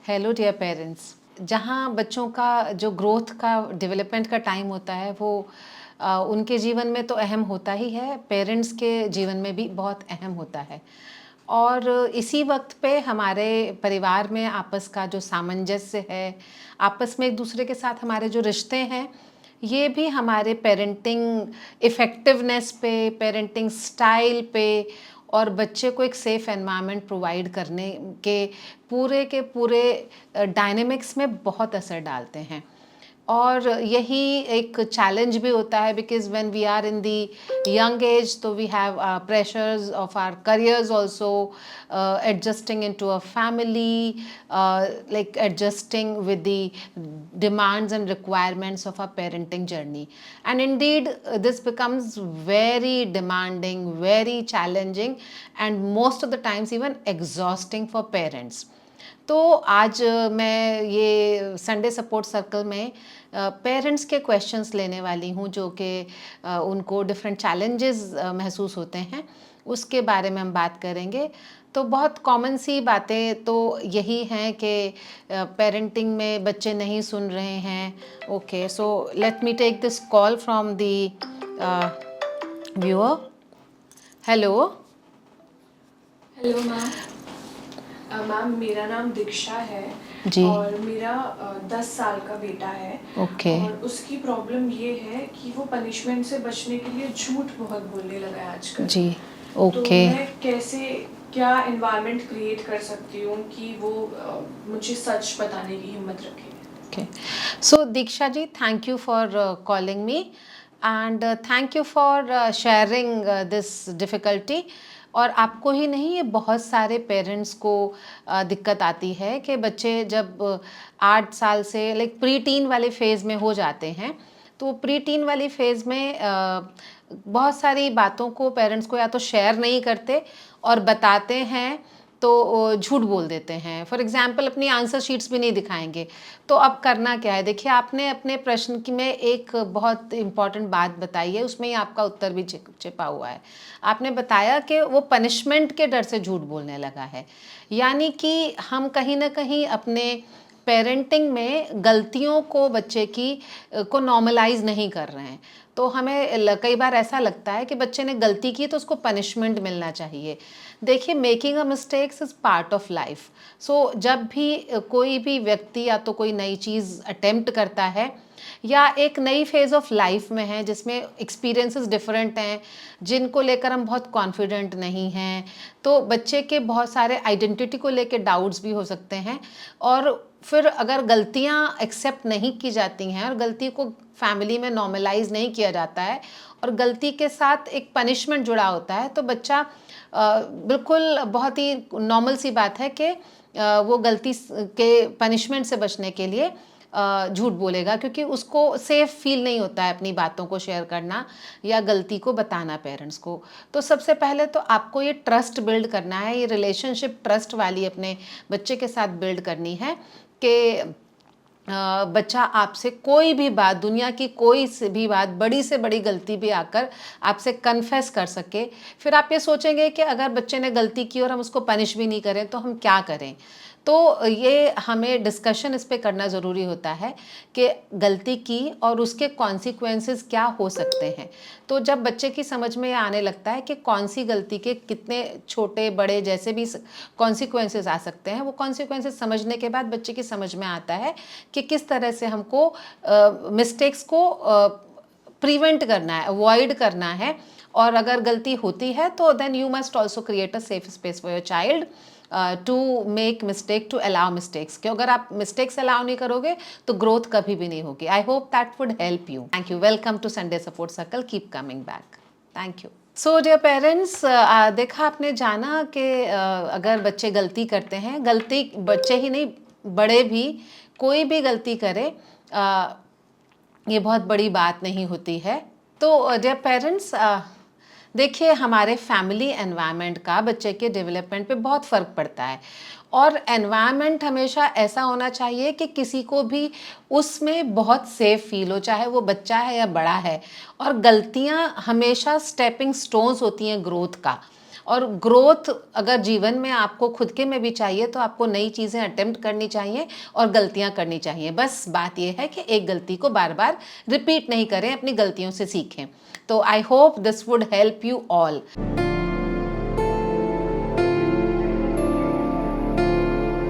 Hello dear parents. जहाँ बच्चों का जो ग्रोथ का डेवलपमेंट का टाइम होता है वो उनके जीवन में तो अहम होता ही है, पेरेंट्स के जीवन में भी बहुत अहम होता है। और इसी वक्त पे हमारे परिवार में आपस का जो सामंजस्य है, आपस में एक दूसरे के साथ हमारे जो रिश्ते हैं, ये भी हमारे पेरेंटिंग इफ़ेक्टिवनेस पे, पेरेंटिंग स्टाइल पे और बच्चे को एक सेफ़ एनवायरनमेंट प्रोवाइड करने के पूरे डायनेमिक्स में बहुत असर डालते हैं। और यही एक चैलेंज भी होता है, because when we are in the young age तो we have pressures of our careers also, adjusting into a family, like adjusting with the demands and requirements of our parenting journey. And indeed, this becomes very demanding, very challenging, and most of the times even exhausting for parents. तो आज मैं ये Sunday support circle में parents के questions लेने वाली हूँ, जो कि उनको डिफरेंट चैलेंजेस महसूस होते हैं, उसके बारे में हम बात करेंगे। तो बहुत कॉमन सी बातें तो यही हैं कि पेरेंटिंग में बच्चे नहीं सुन रहे हैं। Okay, so let me take this call from the viewer. Hello. Hello ma'am. Ma'am, मेरा नाम दीक्षा है जी। और मेरा 10 साल का बेटा है। ओके। और उसकी प्रॉब्लम ये है कि वो पनिशमेंट से बचने के लिए झूठ बहुत बोलने लगा है आजकल। जी। तो ओके। मैं कैसे क्या एनवायरनमेंट क्रिएट कर सकती हूँ कि वो मुझे सच बताने की हिम्मत रखे। Okay. So Diksha ji, thank you for calling me and thank you for sharing this difficulty. और आपको ही नहीं, ये बहुत सारे पेरेंट्स को दिक्कत आती है कि बच्चे जब 8 साल से लाइक प्री टीन वाले फेज़ में हो जाते हैं, तो प्री टीन वाली फेज़ में बहुत सारी बातों को पेरेंट्स को या तो शेयर नहीं करते और बताते हैं तो झूठ बोल देते हैं। फॉर एग्ज़ाम्पल अपनी आंसर शीट्स भी नहीं दिखाएंगे। तो अब करना क्या है? देखिए, आपने अपने प्रश्न की में एक बहुत इम्पॉर्टेंट बात बताई है, उसमें ही आपका उत्तर भी छिपा हुआ है। आपने बताया कि वो पनिशमेंट के डर से झूठ बोलने लगा है। यानी कि हम कहीं न कहीं अपने पेरेंटिंग में गलतियों को बच्चे की को नॉर्मलाइज़ नहीं कर रहे हैं। तो हमें कई बार ऐसा लगता है कि बच्चे ने गलती की तो उसको पनिशमेंट मिलना चाहिए। देखिए, making a mistakes is part of life. So जब भी कोई भी व्यक्ति या तो कोई नई चीज़ अटेम्प्ट करता है या एक नई फेज़ ऑफ लाइफ में है जिसमें एक्सपीरियंसेस डिफरेंट हैं, जिनको लेकर हम बहुत कॉन्फिडेंट नहीं हैं, तो बच्चे के बहुत सारे आइडेंटिटी को लेकर डाउट्स भी हो सकते हैं। और फिर अगर गलतियां एक्सेप्ट नहीं की जाती हैं और गलती को फैमिली में नॉर्मलाइज नहीं किया जाता है और गलती के साथ एक पनिशमेंट जुड़ा होता है, तो बच्चा बिल्कुल बहुत ही नॉर्मल सी बात है कि वो गलती के पनिशमेंट से बचने के लिए झूठ बोलेगा, क्योंकि उसको सेफ फील नहीं होता है अपनी बातों को शेयर करना या गलती को बताना पेरेंट्स को। तो सबसे पहले तो आपको ये ट्रस्ट बिल्ड करना है, ये रिलेशनशिप ट्रस्ट वाली अपने बच्चे के साथ बिल्ड करनी है कि बच्चा आपसे कोई भी बात, दुनिया की कोई से भी बात, बड़ी से बड़ी गलती भी आकर आपसे कन्फेस कर सके। फिर आप ये सोचेंगे कि अगर बच्चे ने गलती की और हम उसको पनिश भी नहीं करें तो हम क्या करें। तो ये हमें डिस्कशन इस पे करना ज़रूरी होता है कि गलती की और उसके कॉन्सिक्वेंसेस क्या हो सकते हैं। तो जब बच्चे की समझ में आने लगता है कि कौन सी गलती के कितने छोटे बड़े जैसे भी कॉन्सिक्वेंसेस आ सकते हैं, वो कॉन्सिक्वेंसेस समझने के बाद बच्चे की समझ में आता है कि किस तरह से हमको मिस्टेक्स को प्रिवेंट करना है, अवॉइड करना है। और अगर गलती होती है तो then you must also create a safe space for your child to make mistake, to allow mistakes. क्यों, अगर आप मिस्टेक्स अलाउ नहीं करोगे तो ग्रोथ कभी भी नहीं होगी। I hope that would help you. Thank you. Welcome to Sunday support circle. Keep coming back. Thank you. So dear parents, देखा आपने जाना कि अगर बच्चे गलती करते हैं, गलती बच्चे ही नहीं बड़े भी कोई भी गलती करे, ये बहुत बड़ी बात नहीं होती है। तो डियर पेरेंट्स, देखिए, हमारे फैमिली एनवायरनमेंट का बच्चे के डेवलपमेंट पे बहुत फ़र्क पड़ता है। और एनवायरनमेंट हमेशा ऐसा होना चाहिए कि किसी को भी उसमें बहुत सेफ फील हो, चाहे वो बच्चा है या बड़ा है। और गलतियां हमेशा स्टेपिंग स्टोन्स होती हैं ग्रोथ का। और ग्रोथ अगर जीवन में आपको खुद के में भी चाहिए तो आपको नई चीज़ें अटेम्प्ट करनी चाहिए और गलतियां करनी चाहिए। बस बात यह है कि एक गलती को बार बार रिपीट नहीं करें, अपनी गलतियों से सीखें। तो I hope this would help you all.